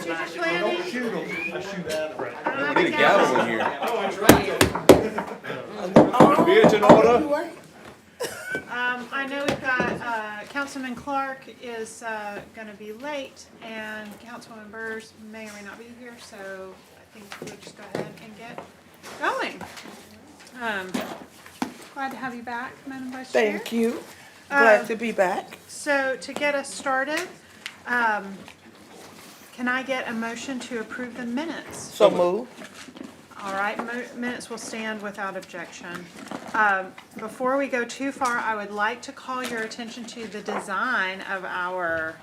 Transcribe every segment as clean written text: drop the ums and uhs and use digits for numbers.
Don't shoot them. I shoot at them. We need a gavel in here. Bitch in order. I know we've got, Councilman Clark is going to be late, and Councilwoman Burrs may or may not be here, so I think we'll just go ahead and get going. Glad to have you back, Madam Vice Chair. Thank you. Glad to be back. So to get us started, can I get a motion to approve the minutes? So move. All right, minutes will stand without objection. Before we go too far, I would like to call your attention to the design of our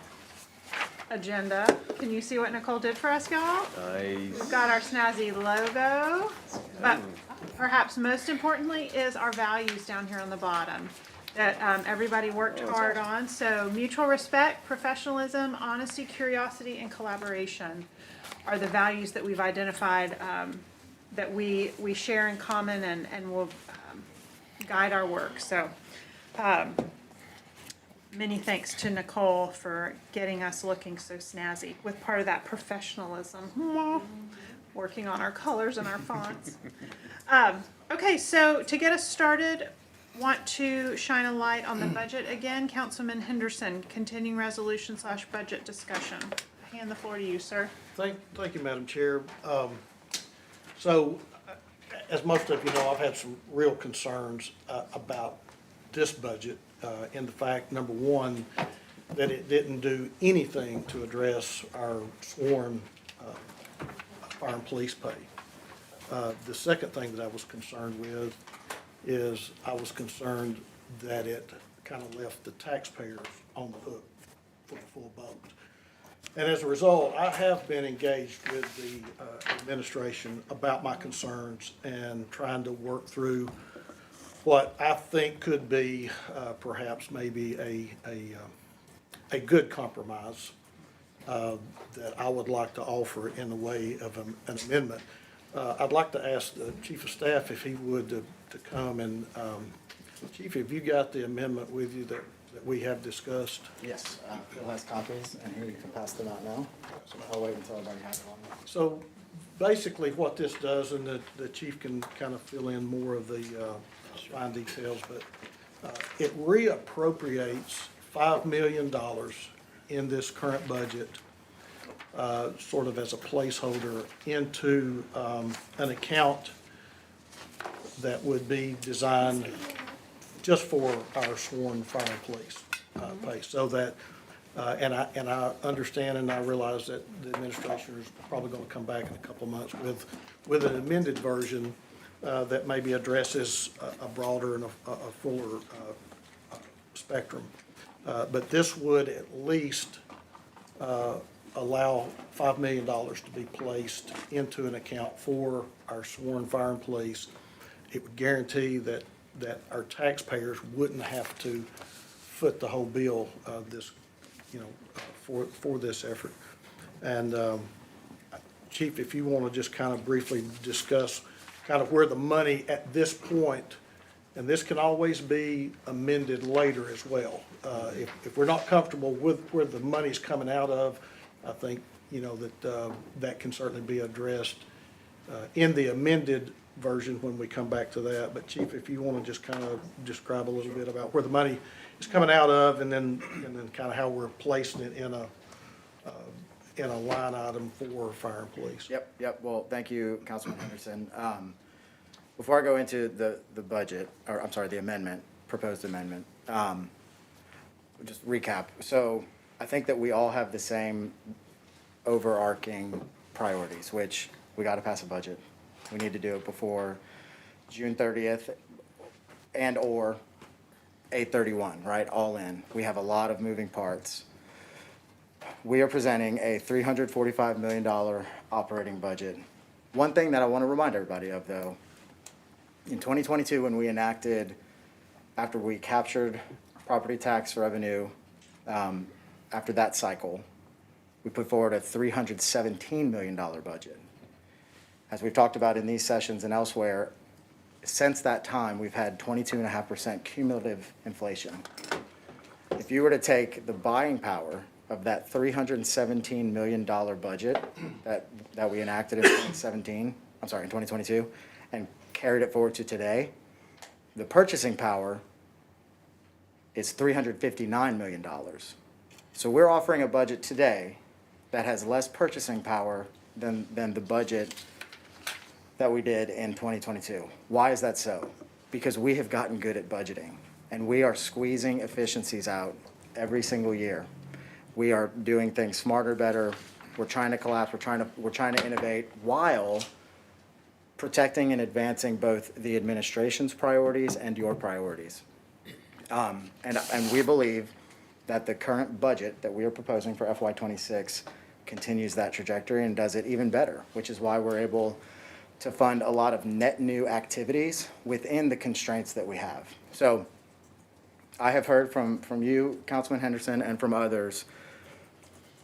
agenda. Can you see what Nicole did for us, y'all? Nice. We've got our snazzy logo, but perhaps most importantly is our values down here on the bottom that everybody worked hard on. So mutual respect, professionalism, honesty, curiosity, and collaboration are the values that we've identified that we share in common and will guide our work. So many thanks to Nicole for getting us looking so snazzy with part of that professionalism, working on our colors and our fonts. Okay, so to get us started, want to shine a light on the budget again. Councilman Henderson, continuing resolution / budget discussion. I hand the floor to you, sir. Thank you, Madam Chair. So, as most of you know, I've had some real concerns about this budget in the fact, number one, that it didn't do anything to address our sworn fire and police pay. The second thing that I was concerned with is I was concerned that it kind of left the taxpayers on the hook for the full boat. And as a result, I have been engaged with the administration about my concerns and trying to work through what I think could be perhaps maybe a good compromise that I would like to offer in the way of an amendment. I'd like to ask the Chief of Staff if he would to come and, Chief, have you got the amendment with you that we have discussed? Yes, Phil has copies, and here you can pass them out now. So I'll wait until everybody has one. So basically what this does, and the chief can kind of fill in more of the fine details, but it reappropriates $5 million in this current budget, sort of as a placeholder into an account that would be designed just for our sworn fire and police pay, so that, and I understand and I realize that the administration is probably going to come back in a couple of months with an amended version that maybe addresses a broader and a fuller spectrum. But this would at least allow $5 million to be placed into an account for our sworn fire and police. It would guarantee that our taxpayers wouldn't have to foot the whole bill this, for this effort. And Chief, if you want to just kind of briefly discuss kind of where the money at this point, and this can always be amended later as well. If we're not comfortable with where the money's coming out of, I think, that can certainly be addressed in the amended version when we come back to that. But Chief, if you want to just kind of describe a little bit about where the money is coming out of, and then kind of how we're placing it in a line item for fire and police. Yep. Well, thank you, Councilman Henderson. Before I go into the budget, or I'm sorry, the amendment, proposed amendment, just recap. So I think that we all have the same overarching priorities, which we got to pass a budget. We need to do it before June 30th and or 8/31, right? All in. We have a lot of moving parts. We are presenting a $345 million operating budget. One thing that I want to remind everybody of, though, in 2022, when we enacted, after we captured property tax revenue, after that cycle, we put forward a $317 million budget. As we've talked about in these sessions and elsewhere, since that time, we've had 22.5% cumulative inflation. If you were to take the buying power of that $317 million budget that we enacted in 2022, and carried it forward to today, the purchasing power is $359 million. So we're offering a budget today that has less purchasing power than the budget that we did in 2022. Why is that so? Because we have gotten good at budgeting, and we are squeezing efficiencies out every single year. We are doing things smarter, better. We're trying to collapse. We're trying to innovate while protecting and advancing both the administration's priorities and your priorities. And we believe that the current budget that we are proposing for FY26 continues that trajectory and does it even better, which is why we're able to fund a lot of net new activities within the constraints that we have. So I have heard from you, Councilman Henderson, and from others,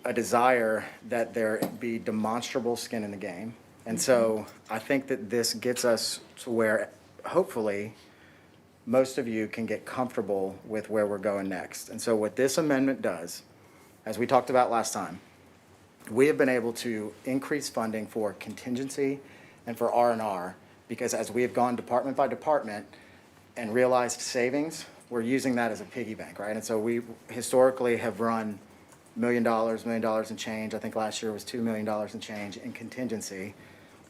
a desire that there be demonstrable skin in the game. And so I think that this gets us to where, hopefully, most of you can get comfortable with where we're going next. And so what this amendment does, as we talked about last time, we have been able to increase funding for contingency and for R&R, because as we have gone department by department and realized savings, we're using that as a piggy bank, right? And so we historically have run $1 million and change. I think last year was $2 million and change in contingency.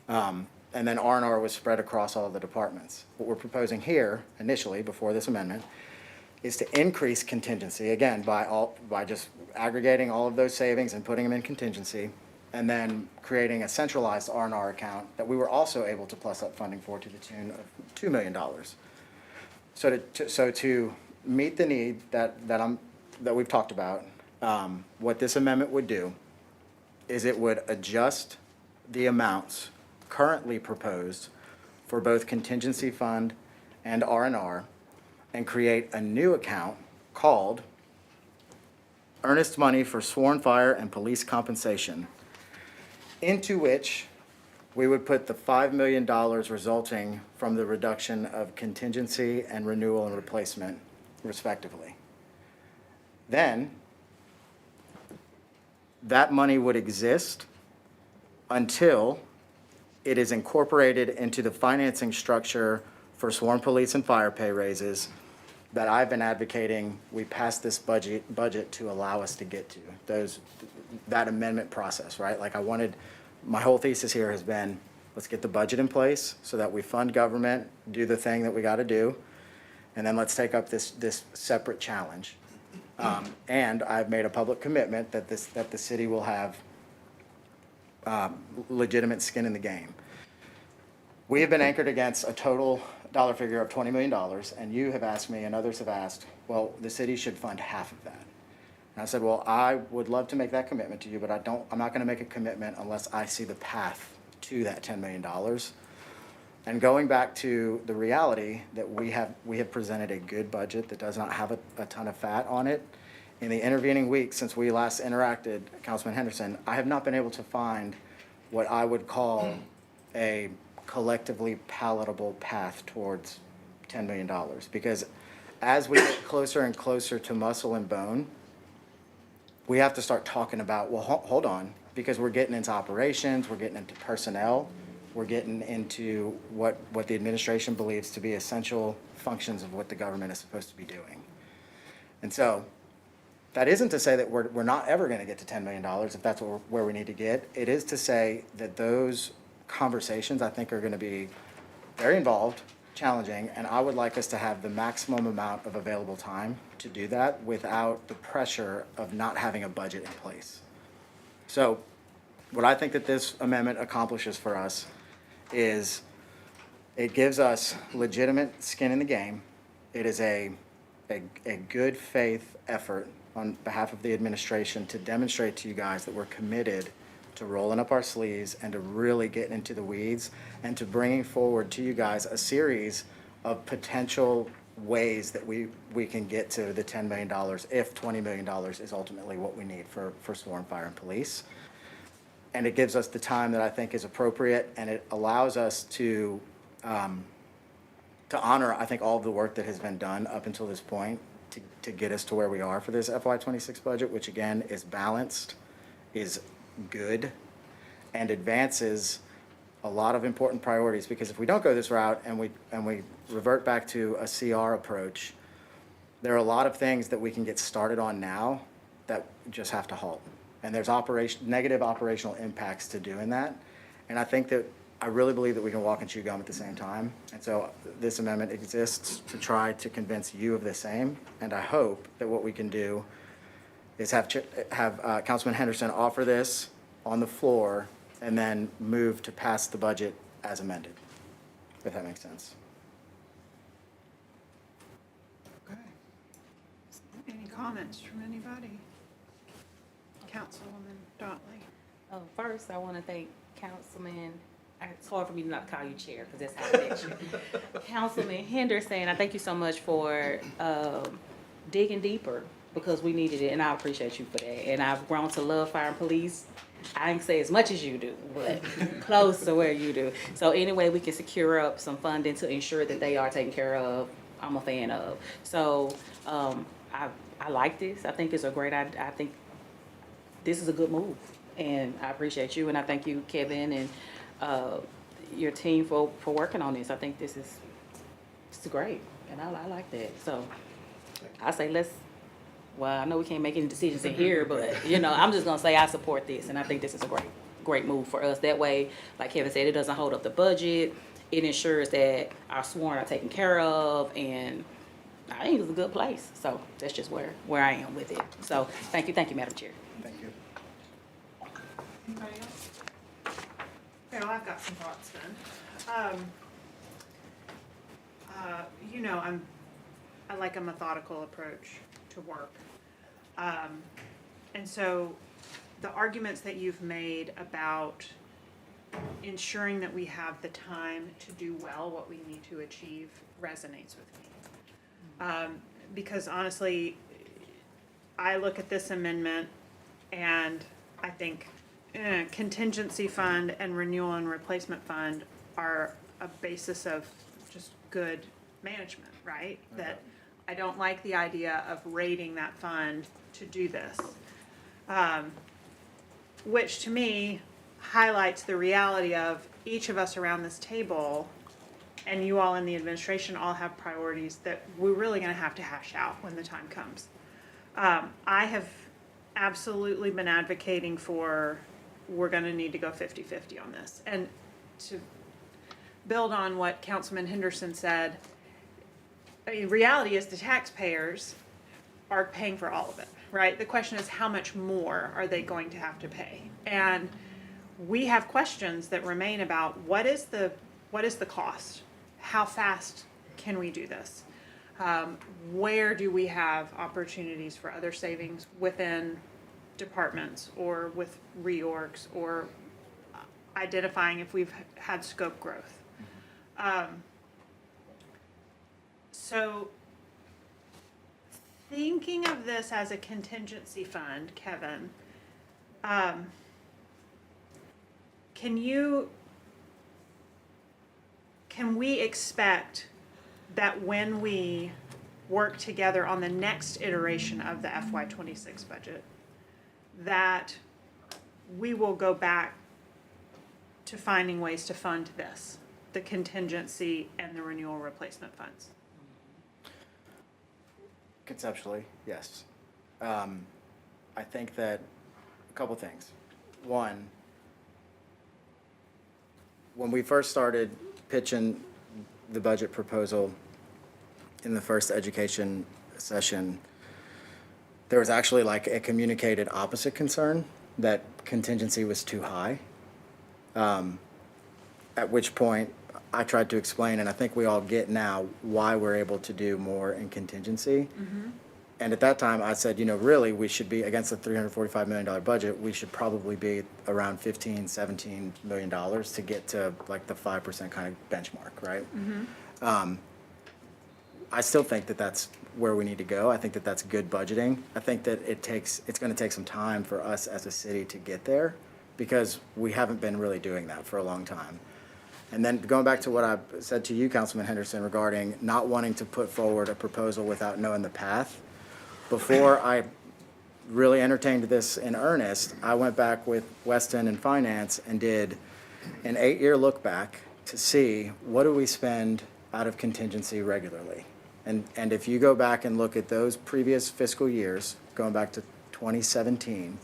And then R&R was spread across all of the departments. What we're proposing here, initially, before this amendment, is to increase contingency, again, by just aggregating all of those savings and putting them in contingency, and then creating a centralized R&R account that we were also able to plus up funding for to the tune of $2 million. So to meet the need that we've talked about, what this amendment would do is it would adjust the amounts currently proposed for both contingency fund and R&R and create a new account called Earnest Money for Sworn Fire and Police Compensation, into which we would put the $5 million resulting from the reduction of contingency and renewal and replacement, respectively. Then, that money would exist until it is incorporated into the financing structure for sworn police and fire pay raises that I've been advocating we pass this budget to allow us to get to, that amendment process, right? Like my whole thesis here has been, let's get the budget in place so that we fund government, do the thing that we gotta do, and then let's take up this separate challenge. And I've made a public commitment that the city will have legitimate skin in the game. We have been anchored against a total dollar figure of $20 million, and you have asked me, and others have asked, well, the city should fund half of that. And I said, well, I would love to make that commitment to you, but I'm not gonna make a commitment unless I see the path to that $10 million. And going back to the reality that we have presented a good budget that does not have a ton of fat on it. In the intervening weeks since we last interacted, Councilman Henderson, I have not been able to find what I would call a collectively palatable path towards $10 million. Because as we get closer and closer to muscle and bone, we have to start talking about, well, hold on, because we're getting into operations, we're getting into personnel, we're getting into what the administration believes to be essential functions of what the government is supposed to be doing. And so that isn't to say that we're not ever going to get to $10 million if that's where we need to get. It is to say that those conversations, I think, are going to be very involved, challenging, and I would like us to have the maximum amount of available time to do that without the pressure of not having a budget in place. So what I think that this amendment accomplishes for us is it gives us legitimate skin in the game. It is a good faith effort on behalf of the administration to demonstrate to you guys that we're committed to rolling up our sleeves and to really getting into the weeds and to bringing forward to you guys a series of potential ways that we can get to the $10 million if $20 million is ultimately what we need for sworn fire and police. And it gives us the time that I think is appropriate, and it allows us to honor, I think, all of the work that has been done up until this point, to get us to where we are for this FY '26 budget, which again is balanced, is good, and advances a lot of important priorities, because if we don't go this route and we revert back to a CR approach, there are a lot of things that we can get started on now that just have to halt. And there's negative operational impacts to doing that. And I really believe that we can walk and chew gum at the same time. And so this amendment exists to try to convince you of the same. And I hope that what we can do is have Councilman Henderson offer this on the floor and then move to pass the budget as amended, if that makes sense. Okay. Any comments from anybody? Councilwoman Dotley. First, I want to thank Councilman, it's hard for me not to call you chair because that's how I met you. Councilman Henderson, I thank you so much for digging deeper because we needed it, and I appreciate you for that. And I've grown to love fire and police. I ain't say as much as you do, but close to where you do. So anyway, we can secure up some funding to ensure that they are taken care of. I'm a fan of. So I like this. I think it's a great idea. I think this is a good move, and I appreciate you, and I thank you, Kevin, and your team for working on this. I think this is great, and I like that. So I say well, I know we can't make any decisions in here, but I'm just gonna say I support this, and I think this is a great move for us. That way, like Kevin said, it doesn't hold up the budget. It ensures that our sworn are taken care of, and I think it's a good place. So that's just where I am with it. So thank you, Madam Chair. Thank you. Anybody else? Okay, well, I've got some thoughts then. I like a methodical approach to work. And so the arguments that you've made about ensuring that we have the time to do well what we need to achieve resonates with me. Because honestly, I look at this amendment and I think contingency fund and renewal and replacement fund are a basis of just good management, right? Okay. That I don't like the idea of raiding that fund to do this, which to me highlights the reality of each of us around this table, and you all in the administration all have priorities that we're really going to have to hash out when the time comes. I have absolutely been advocating for we're going to need to go 50-50 on this. And to build on what Councilman Henderson said, I mean, reality is the taxpayers are paying for all of it, right? The question is how much more are they going to have to pay? And we have questions that remain about what is the cost? How fast can we do this? Where do we have opportunities for other savings within departments or with reorgs or identifying if we've had scope growth? So thinking of this as a contingency fund, Kevin, can we expect that when we work together on the next iteration of the FY26 budget, that we will go back to finding ways to fund this, the contingency and the renewal replacement funds? Conceptually, yes. I think that a couple things. One, when we first started pitching the budget proposal in the first education session, there was actually like a communicated opposite concern that contingency was too high. At which point I tried to explain, and I think we all get now why we're able to do more in contingency. Mm-hmm. And at that time I said, really we should be against the $345 million budget, we should probably be around $15-17 million to get to like the 5% kind of benchmark, right? Mm-hmm. I still think that that's where we need to go. I think that that's good budgeting. I think that it's going to take some time for us as a city to get there because we haven't been really doing that for a long time. And then going back to what I said to you, Councilman Henderson, regarding not wanting to put forward a proposal without knowing the path, before I really entertained this in earnest, I went back with Weston and Finance and did an 8-year look back to see what do we spend out of contingency regularly. And if you go back and look at those previous fiscal years, going back to 2017,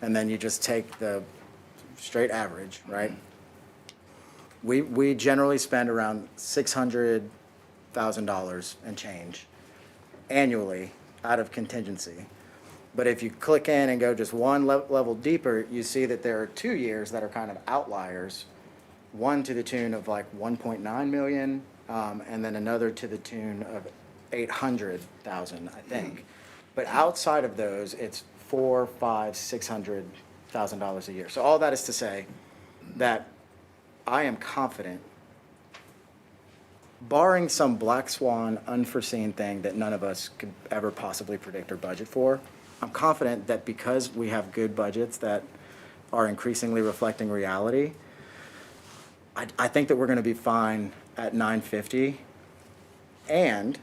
and then you just take the straight average, right? We generally spend around $600,000 and change annually out of contingency. But if you click in and go just one level deeper, you see that there are 2 years that are kind of outliers. One to the tune of like 1.9 million, and then another to the tune of 800,000, I think. But outside of those, it's $400,000, $500,000, $600,000 a year. So all that is to say that I am confident, barring some black swan unforeseen thing that none of us could ever possibly predict or budget for, I'm confident that because we have good budgets that are increasingly reflecting reality, I think that we're going to be fine at 950. And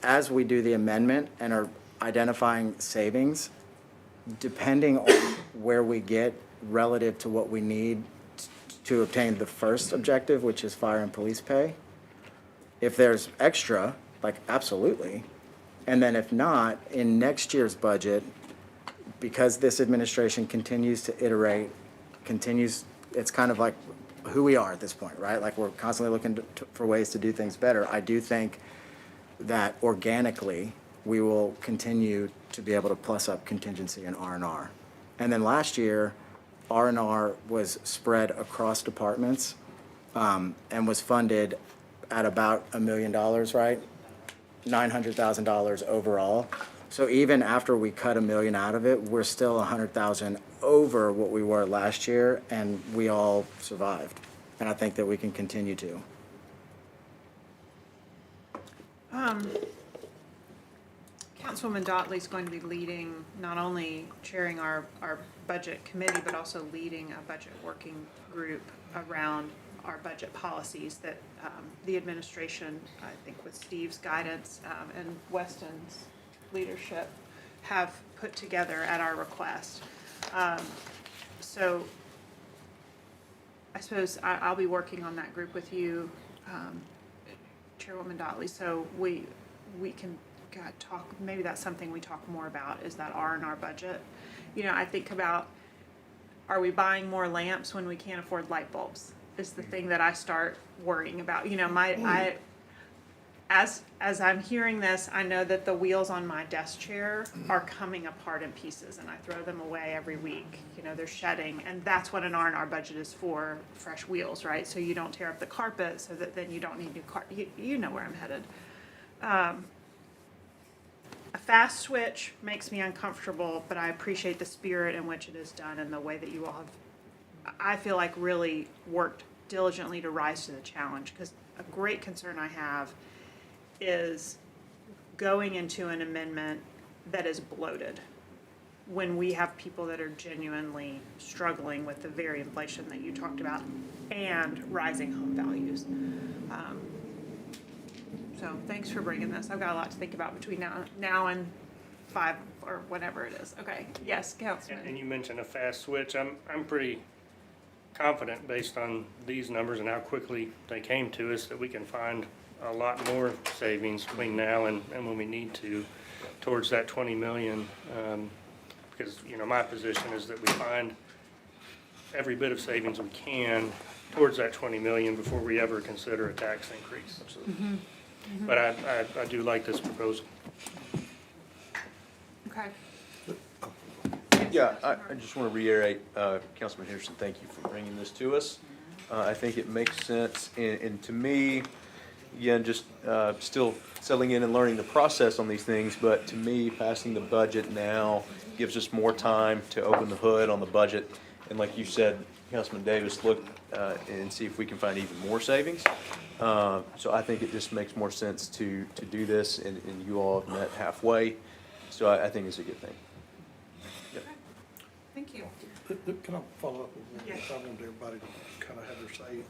as we do the amendment and are identifying savings, depending on where we get relative to what we need to obtain the first objective, which is fire and police pay, if there's extra, like absolutely. And then if not, in next year's budget, because this administration continues to iterate, it's kind of like who we are at this point, right? Like we're constantly looking for ways to do things better. I do think that organically, we will continue to be able to plus up contingency in R&R. And then last year, R&R was spread across departments and was funded at about $1 million, right? $900,000 overall. So even after we cut $1 million out of it, we're still $100,000 over what we were last year, and we all survived. And I think that we can continue to. Councilwoman Dotley's going to be leading, not only chairing our budget committee, but also leading a budget working group around our budget policies that the administration, I think with Steve's guidance and Weston's leadership, have put together at our request. So I suppose I'll be working on that group with you, Chairwoman Dotley, so we can talk, maybe that's something we talk more about, is that R&R budget. You know, I think about, are we buying more lamps when we can't afford light bulbs? Is the thing that I start worrying about. You know, as I'm hearing this, I know that the wheels on my desk chair are coming apart in pieces, and I throw them away every week. You know, they're shedding, and that's what an R&R budget is for, fresh wheels, right? So you don't tear up the carpet, so that then you don't need new carpet. You know where I'm headed. A fast switch makes me uncomfortable, but I appreciate the spirit in which it is done and the way that you all have, I feel like, really worked diligently to rise to the challenge. Because a great concern I have is going into an amendment that is bloated when we have people that are genuinely struggling with the very inflation that you talked about and rising home values. So thanks for bringing this. I've got a lot to think about between now and 5 or whatever it is. Okay, yes, Councilman. And you mentioned a fast switch. I'm pretty confident based on these numbers and how quickly they came to us that we can find a lot more savings between now and when we need to towards that 20 million. Because, you know, my position is that we find every bit of savings we can towards that 20 million before we ever consider a tax increase. Mm-hmm. But I do like this proposal. Okay. Yeah, I just want to reiterate, Councilman Henderson, thank you for bringing this to us. I think it makes sense, and to me, again, just still settling in and learning the process on these things, but to me, passing the budget now gives us more time to open the hood on the budget. And like you said, Councilman Davis, look and see if we can find even more savings. So I think it just makes more sense to do this, and you all have met halfway. So I think it's a good thing. Yep. Thank you. Can I follow up with one? Yes. I want everybody to kind of have their say.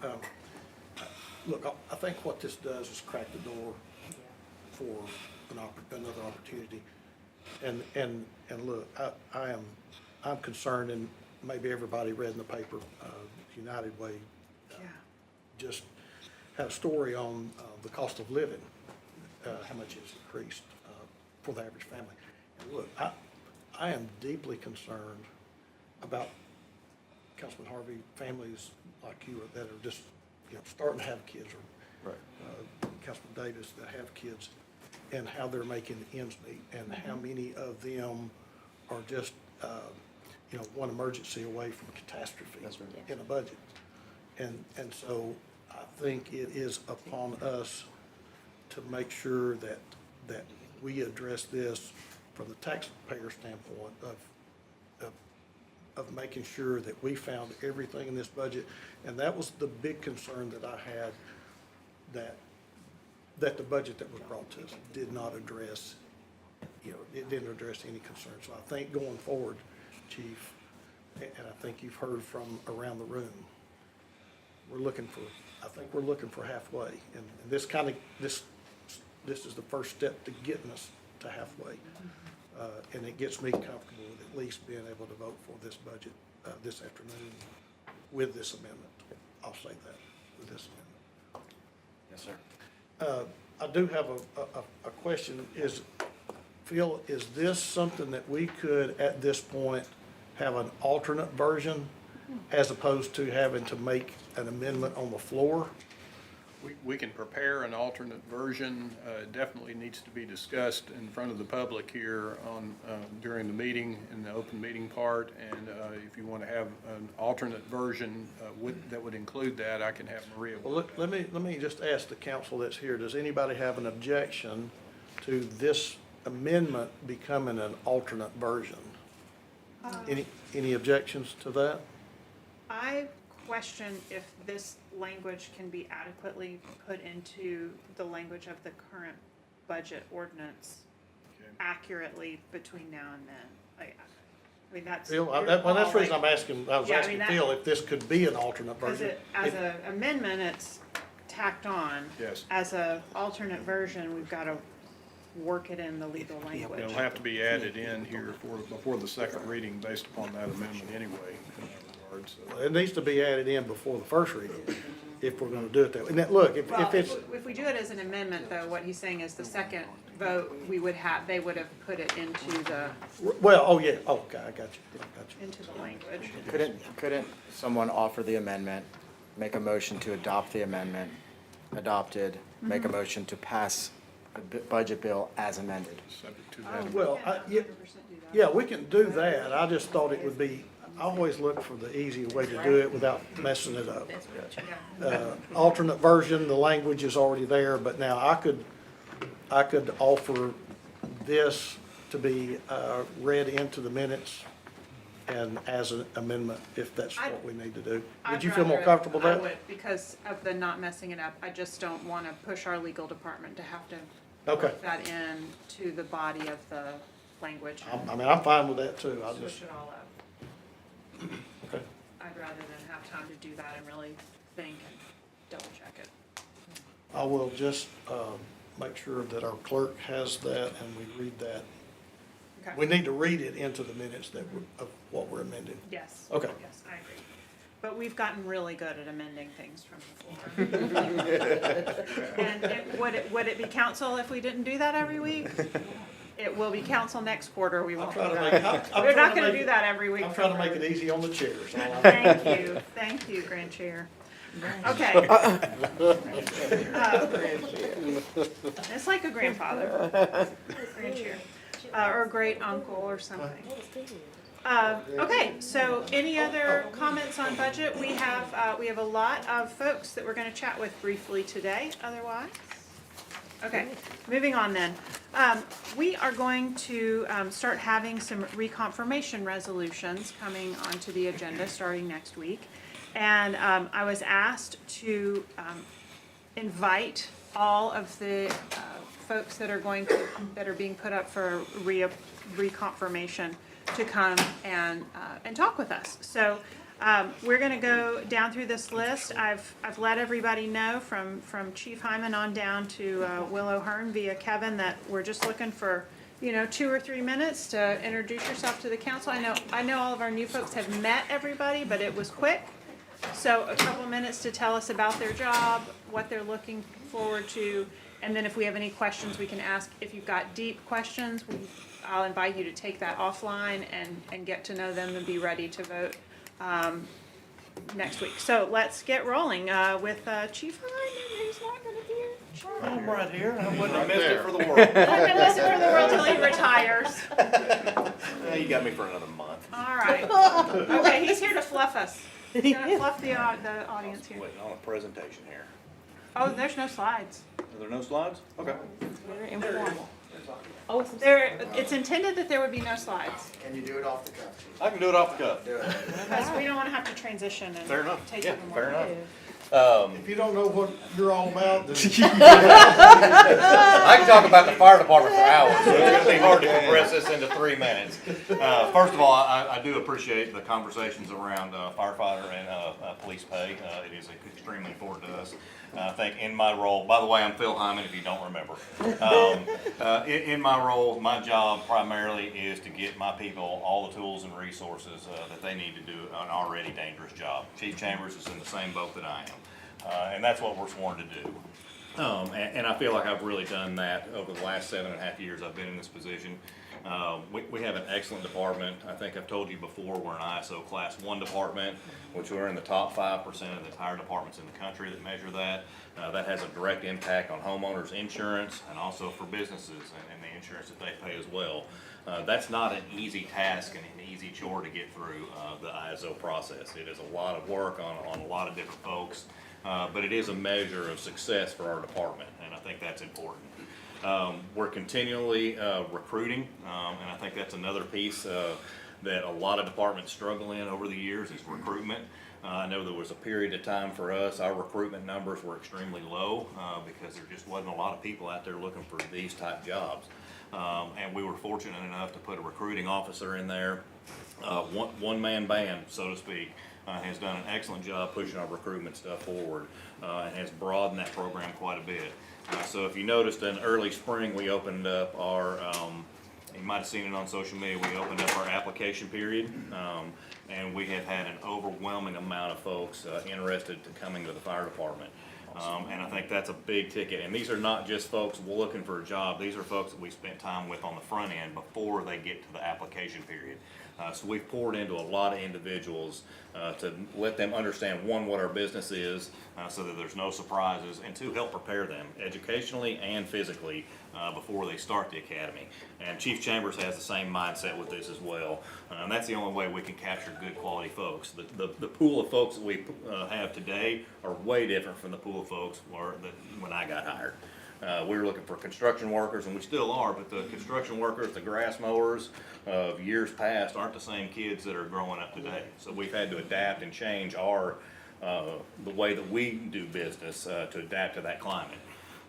Look, I think what this does is crack the door for another opportunity. And look, I'm concerned, and maybe everybody read in the paper, United Way just had a story on the cost of living, how much it's increased for the average family. And look, I am deeply concerned about, Councilman Harvey, families like you that are just, starting to have kids, or Councilman Davis that have kids, and how they're making ends meet, and how many of them are just, one emergency away from catastrophe in a budget. And so I think it is upon us to make sure that we address this from the taxpayer standpoint of making sure that we found everything in this budget. And that was the big concern that I had, that the budget that was brought to us did not address, it didn't address any concerns. So I think going forward, Chief, and I think you've heard from around the room, we're looking for halfway. And this is the first step to getting us to halfway. And it gets me comfortable with at least being able to vote for this budget this afternoon with this amendment. I'll say that, with this amendment. Yes, sir. I do have a question. Phil, is this something that we could, at this point, have an alternate version as opposed to having to make an amendment on the floor? We can prepare an alternate version. It definitely needs to be discussed in front of the public here during the meeting, in the open meeting part. And if you want to have an alternate version that would include that, I can have Maria. Well, let me just ask the council that's here, does anybody have an objection to this amendment becoming an alternate version? Any objections to that? I question if this language can be adequately put into the language of the current budget ordinance accurately between now and then. I mean, that's. Phil, that's the reason I'm asking, I was Yeah, I asking mean, Phil if this could be an alternate Because version. as an amendment, it's tacked on. Yes. As a alternate version, we've got to work it in the legal language. It'll have to be added in here before the second reading based upon that amendment anyway. In other words, It needs to be added in before the first reading, if we're gonna do it that way. And that, look, Well, if it's, if we do it as an amendment, though, what he's saying is the second vote, they would have put it into the okay, I got you. into the language. Couldn't someone offer the amendment, make a motion to adopt the amendment, adopted, make a motion to pass the budget bill as amended? subject to that. Well, yeah, we can do that. I just thought it would be, I always look for the easier way to do it without messing it up. Alternate version, the language is already there, but now I could offer this to be read into the minutes and as an amendment, if that's what we need to do. Would you feel more comfortable with that? I would, because of the not messing it up. I just don't want to push our legal department to have to Okay. work that in to the body of the language. I mean, I'm fine with that too. I Switch just, it all up. okay. I'd rather than have time to do that and really think and double check it. I will just make sure that our clerk has that and we read that. Okay. We need to read it into the minutes of what we're amending. Yes. Okay. Yes, I agree. But we've gotten really good at amending things from the floor. And would it be council if we didn't do that every week? It will be council next quarter. We won't do that. We're not gonna do that every week. I'm trying to make it easy on the chairs. Thank you, Grand Chair. Okay. It's like a grandfather, Grand Chair, or a great uncle or something. Okay, so any other comments on budget? We have a lot of folks that we're gonna chat with briefly today, otherwise. Okay, moving on then. We are going to start having some reconfirmation resolutions coming onto the agenda starting next week. And I was asked to invite all of the folks that are being put up for reconfirmation to come and talk with us. So we're going to go down through this list. I've let everybody know from Chief Hyman on down to Will O'Hearn via Kevin that we're just looking for 2 or 3 minutes to introduce yourself to the council. I know all of our new folks have met everybody, but it was quick. So a couple minutes to tell us about their job, what they're looking forward to, and then if we have any questions, we can ask. If you've got deep questions, I'll invite you to take that offline and get to know them and be ready to vote next week. So let's get rolling with Chief Hyman, who's not going to be here. I'm right here. I wouldn't have Right missed there. it for the world. I'm going to listen for the world till he retires. You got me for another month. All right. Okay, he's here to fluff us. He's going to fluff the audience here. Waiting on a presentation here. Oh, there's no slides. Are there no slides? Okay. Very informal. Oh, it's some. It's intended that there would be no slides, Can you do it off the cuff? I can do it off the cuff. Do it. because we don't want to have to transition and Fair enough. take Yeah, even more. fair enough. If you don't know what you're all about, then I can talk about the fire department for hours, so it's gonna be hard to compress this into 3 minutes. First of all, I do appreciate the conversations around firefighter and police pay. It is extremely important to us. I think in my role, by the way, I'm Phil Hyman, if you don't remember. In my role, my job primarily is to get my people all the tools and resources that they need to do an already dangerous job. Chief Chambers is in the same boat that I am, and that's what we're sworn to do. And I feel like I've really done that over the last 7.5 years I've been in this position. We have an excellent department. I think I've told you before, we're an ISO Class 1 department, which we're in the top 5% of the entire departments in the country that measure that. That has a direct impact on homeowners' insurance and also for businesses and the insurance that they pay as well. That's not an easy task and an easy chore to get through the ISO process. It is a lot of work on a lot of different folks, but it is a measure of success for our department, and I think that's important. We're continually recruiting, and I think that's another piece that a lot of departments struggle in over the years is recruitment. I know there was a period of time for us, our recruitment numbers were extremely low because there just wasn't a lot of people out there looking for these type jobs. And we were fortunate enough to put a recruiting officer in there, one-man band, so to speak. Has done an excellent job pushing our recruitment stuff forward and has broadened that program quite a bit. So if you noticed in early spring, we opened up our, you might have seen it on social media, we opened up our application period. And we have had an overwhelming amount of folks interested to coming to the fire department. And I think that's a big ticket. And these are not just folks looking for a job. These are folks that we spent time with on the front end before they get to the application period. So we've poured into a lot of individuals to let them understand, one, what our business is, so that there's no surprises, and two, help prepare them educationally and physically before they start the academy. And Chief Chambers has the same mindset with this as well. And that's the only way we can capture good quality folks. The pool of folks that we have today are way different from the pool of folks when I got hired. We were looking for construction workers, and we still are, but the construction workers, the grass mowers of years past aren't the same kids that are growing up today. So we've had to adapt and change the way that we do business to adapt to that climate.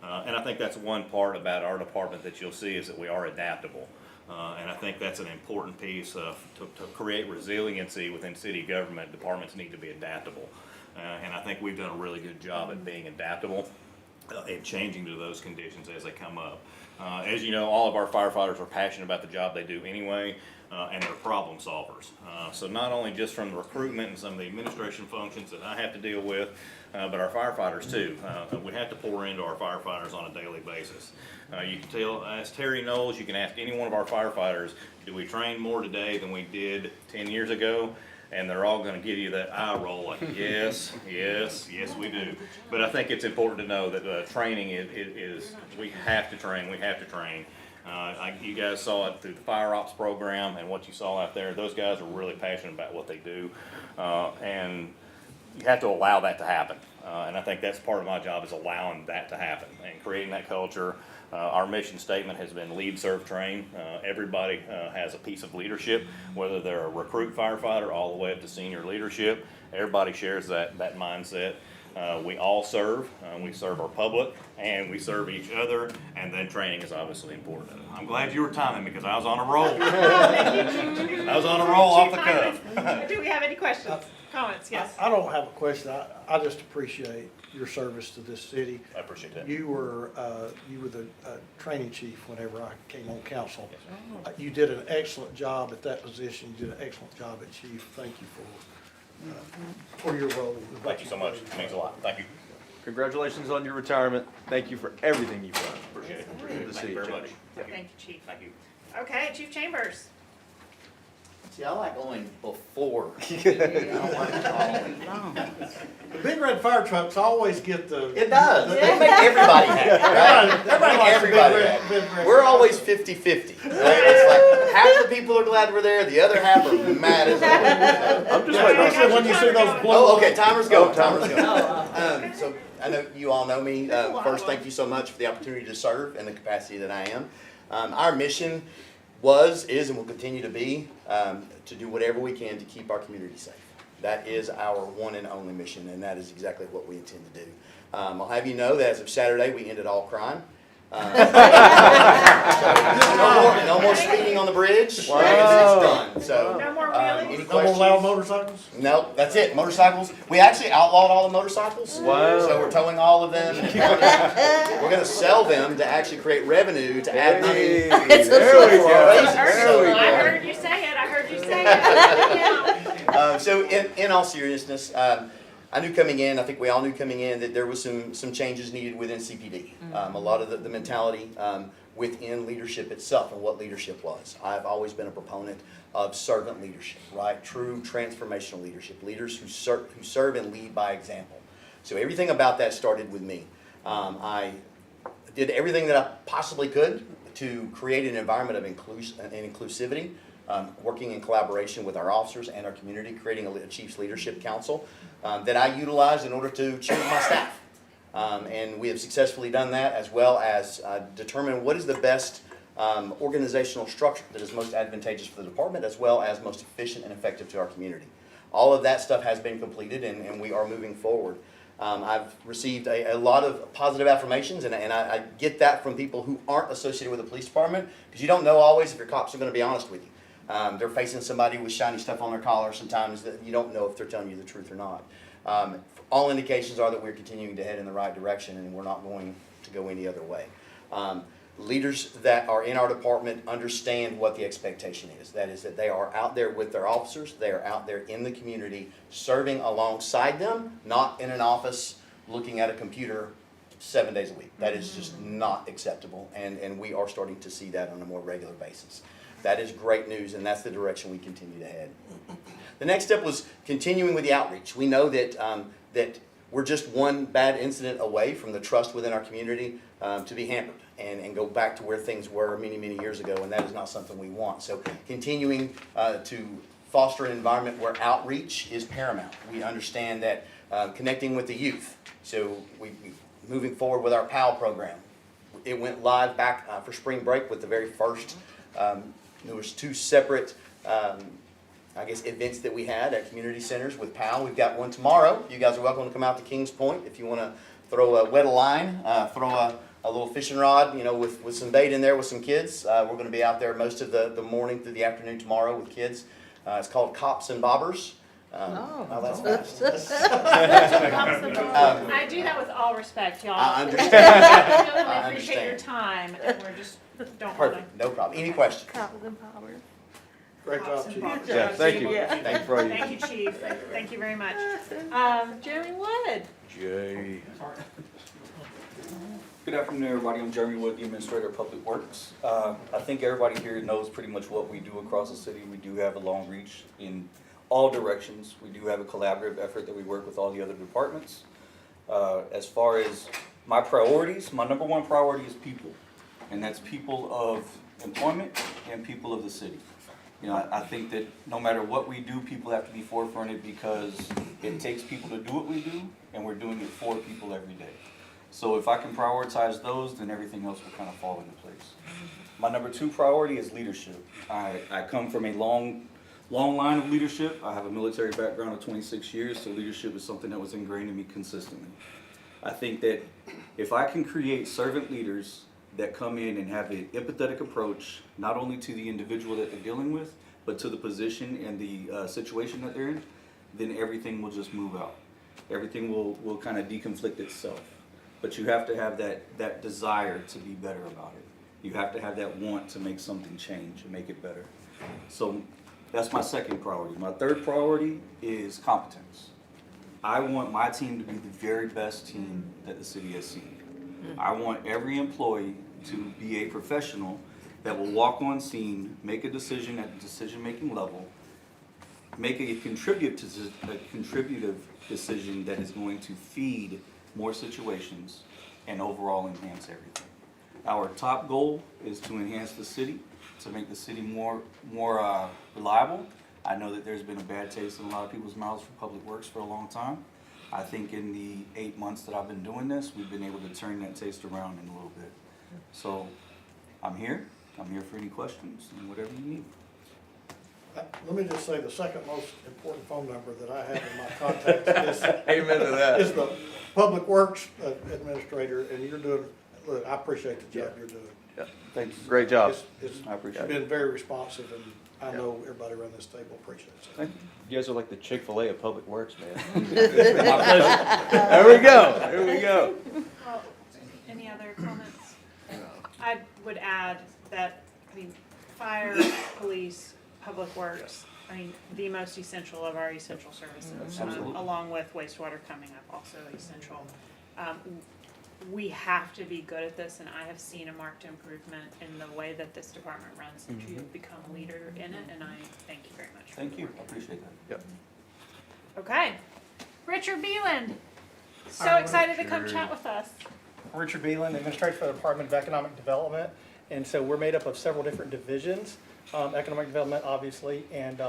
And I think that's one part about our department that you'll see is that we are adaptable. And I think that's an important piece to create resiliency within city government. Departments need to be adaptable. And I think we've done a really good job at being adaptable and changing to those conditions as they come up. As you know, all of our firefighters are passionate about the job they do anyway, and they're problem solvers. So not only just from the recruitment and some of the administration functions that I have to deal with, but our firefighters too. We have to pour into our firefighters on a daily basis. You can ask Terry Knowles, you can ask any one of our firefighters, do we train more today than we did 10 years ago? And they're all gonna give you that eye roll like, yes, yes, yes, we do. But I think it's important to know that training is, we have to train, we have to train. You guys saw it through the fire ops program and what you saw out there. Those guys are really passionate about what they do. And you have to allow that to happen. And I think that's part of my job is allowing that to happen and creating that culture. Our mission statement has been lead, serve, train. Everybody has a piece of leadership, whether they're a recruit firefighter all the way up to senior leadership. Everybody shares that mindset. We all serve. We serve our public and we serve each other, and then training is obviously important. I'm glad you were timing me because I was on a roll. I was on a roll off the cuff. Do we have any questions? comments, yes. I don't have a question. I just appreciate your service to this city. I appreciate that. You were the training chief whenever I came on council. You did an excellent job at that position. You did an excellent job at chief. Thank you for your role. Thank you so much. It means a lot. Thank you. Congratulations on your retirement. Thank you for everything you've done. Appreciate it. Good to Thank see you you, very much. Jerramy. Thank you, Chief. Thank you. Okay, Chief Chambers. See, I like going before. The big red fire trucks always get the. It does. They make everybody happy, right? Everybody likes the big Everybody red- happy. big red We're fire always 50-50. Right? It's like half the people are glad we're there, the other half are mad as hell. I'm just Yeah, waiting on especially when you see those blue. Oh, okay, timer's going, timer's going. So I know you all know me. First, thank you so much for the opportunity to serve in the capacity that I am. Our mission was, is, and will continue to be to do whatever we can to keep our community safe. That is our one and only mission, and that is exactly what we intend to do. I'll have you know that as of Saturday, we ended all crime. So no more speeding on the bridge. Wow. Everything's done. So, No more any wheelies? No more questions? loud motorcycles? No, that's it. Motorcycles. We actually outlawed all the motorcycles. Wow. So we're towing all of them. We're going to sell them to actually create revenue to add money. Hey, there we go. There we I go. heard you say it, I heard you say it. So in all seriousness, I knew coming in, I think we all knew coming in that there was some changes needed within CPD. A lot of the mentality within leadership itself and what leadership was. I've always been a proponent of servant leadership, right? True transformational leadership, leaders who serve and lead by example. So everything about that started with me. I did everything that I possibly could to create an environment of inclusivity, working in collaboration with our officers and our community, creating a Chiefs Leadership Council that I utilized in order to choose my staff. And we have successfully done that, as well as determine what is the best organizational structure that is most advantageous for the department, as well as most efficient and effective to our community. All of that stuff has been completed, and we are moving forward. I've received a lot of positive affirmations, and I get that from people who aren't associated with the police department, because you don't know always if your cops are going to be honest with you. They're facing somebody with shiny stuff on their collar sometimes that you don't know if they're telling you the truth or not. All indications are that we're continuing to head in the right direction, and we're not going to go any other way. Leaders that are in our department understand what the expectation is. That is that they are out there with their officers, they are out there in the community serving alongside them, not in an office looking at a computer 7 days a week. That is just not acceptable, and we are starting to see that on a more regular basis. That is great news, and that's the direction we continue to head. The next step was continuing with the outreach. We know that that we're just one bad incident away from the trust within our community to be hampered and go back to where things were many, many years ago, and that is not something we want. So continuing to foster an environment where outreach is paramount. We understand that connecting with the youth. So we moving forward with our PAL program. It went live back for spring break with the very first, there was 2 separate I guess events that we had at community centers with PAL. We've got one tomorrow. You guys are welcome to come out to Kings Point if you want to wet a line, throw a little fishing rod, with some bait in there with some kids. We're going to be out there most of the morning through the afternoon tomorrow with kids. It's called Cops and Bobbers. Oh, that's fast. I do that with all respect, y'all. I understand. I really I appreciate your understand. time, and we're just, don't wanna. Perfect, no problem. Any questions? Great job, Chief. Yeah, thank you. Yeah. Thank you for all you. Thank you, Chief. Thank you very much. Jeremy Wood. Jay. Good afternoon, everybody. I'm Jerramy Wood, the Administrator of Public Works. I think everybody here knows pretty much what we do across the city. We do have a long reach in all directions. We do have a collaborative effort that we work with all the other departments. As far as my priorities, my number one priority is people, and that's people of employment and people of the city. I think that no matter what we do, people have to be forefronted because it takes people to do what we do, and we're doing it for people every day. So if I can prioritize those, then everything else will kind of fall into place. My number 2 priority is leadership. I come from a long line of leadership. I have a military background of 26 years, so leadership is something that was ingrained in me consistently. I think that if I can create servant leaders that come in and have an empathetic approach, not only to the individual that they're dealing with, but to the position and the situation that they're in, then everything will just move out. Everything will kind of deconflict itself. But you have to have that desire to be better about it. You have to have that want to make something change and make it better. So that's my second priority. My third priority is competence. I want my team to be the very best team that the city has seen. I want every employee to be a professional that will walk on scene, make a decision at the decision-making level, make a contributive decision that is going to feed more situations and overall enhance everything. Our top goal is to enhance the city, to make the city more reliable. I know that there's been a bad taste in a lot of people's mouths for Public Works for a long time. I think in the 8 months that I've been doing this, we've been able to turn that taste around in a little bit. So I'm here for any questions and whatever you need. Let me just say, the second most important phone number that I have in my contacts is, Amen to that. is the Public Works Administrator, and you're doing, look, I appreciate the job you're doing. Yeah. Thank you. Great job. It's I appreciate it. been very responsive, and I know everybody around this table appreciates it. You guys are like the Chick-fil-A of Public Works, man. My pleasure. There we go, there we go. Well, any other comments? I would add that, I mean, fire, police, public works, I mean, the most essential of our essential services, Absolutely. along with wastewater coming up, also essential. We have to be good at this, and I have seen a marked improvement in the way that this department runs since you have become a leader in it, and I thank you very much. for Thank the you. work. I appreciate that. Yep. Okay. Richard Beeland, so excited to come chat with us. Richard Beeland, Administrator for the Department of Economic Development. And so we're made up of several different divisions, economic development, obviously, and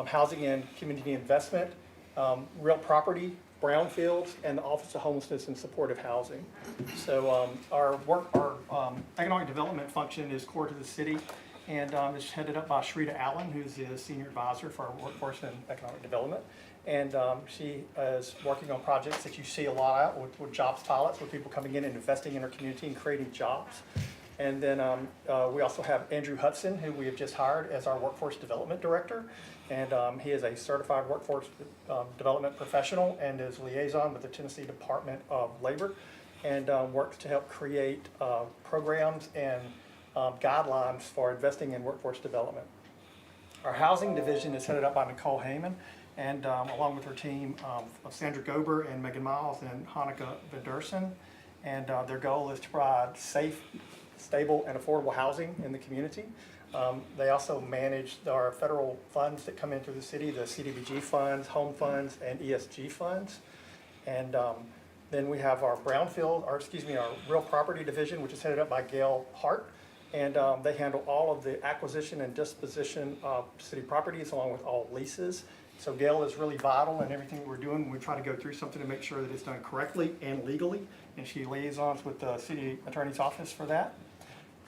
housing and community investment, real property, brownfields, and the Office of Homelessness and Supportive Housing. So our economic development function is core to the city, and it's headed up by Shrita Allen, who's the Senior Advisor for our Workforce and Economic Development. And she is working on projects that you see a lot out with jobs pilots, with people coming in and investing in our community and creating jobs. And then we also have Andrew Hudson, who we have just hired as our Workforce Development Director. And he is a certified workforce development professional and is liaison with the Tennessee Department of Labor, and works to help create programs and guidelines for investing in workforce development. Our housing division is headed up by Nicole Hyman, and along with her team of Sandra Gober and Megan Miles and Hanukkah Henderson. And their goal is to provide safe, stable, and affordable housing in the community. They also manage our federal funds that come in through the city, the CDBG funds, home funds, and ESG funds. And then we have our our real property division, which is headed up by Gail Hart. And they handle all of the acquisition and disposition of city properties along with all leases. So Gail is really vital in everything we're doing. We try to go through something to make sure that it's done correctly and legally, and she liaisons with the city attorney's office for that.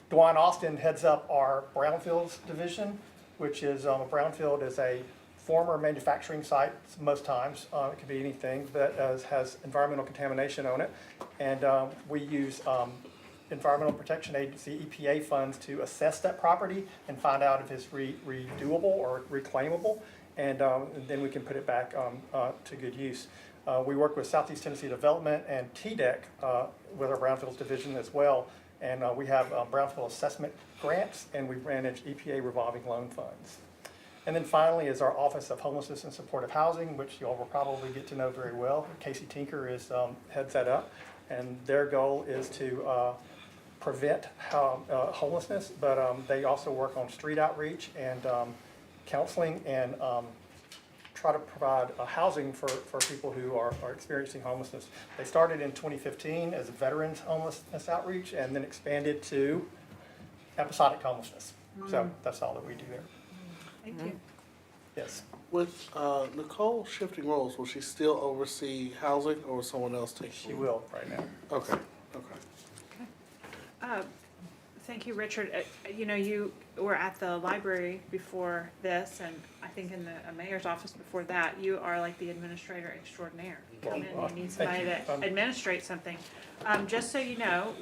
Dwayne Austin heads up our brownfields division, which is a brownfield is a former manufacturing site most times. It could be anything that has environmental contamination on it. And we use Environmental Protection Agency, EPA funds to assess that property and find out if it's redoable or reclaimable. And then we can put it back to good use. We work with Southeast Tennessee Development and TDEC with our brownfields division as well. And we have brownfield assessment grants, and we manage EPA revolving loan funds. And then finally is our Office of Homelessness and Supportive Housing, which you all will probably get to know very well. Casey Tinker heads that up, and their goal is to prevent homelessness, but they also work on street outreach and counseling and try to provide housing for people who are experiencing homelessness. They started in 2015 as a veterans homelessness outreach and then expanded to episodic homelessness. So that's all that we do there. Thank you. Yes. With Nicole shifting roles, will she still oversee housing, or will someone else take? She will right now. Okay. Thank you, Richard. You know, you were at the library before this, and I think in the mayor's office before that. You are like the administrator extraordinaire. You come in, you need somebody to administrate something. Just so you know,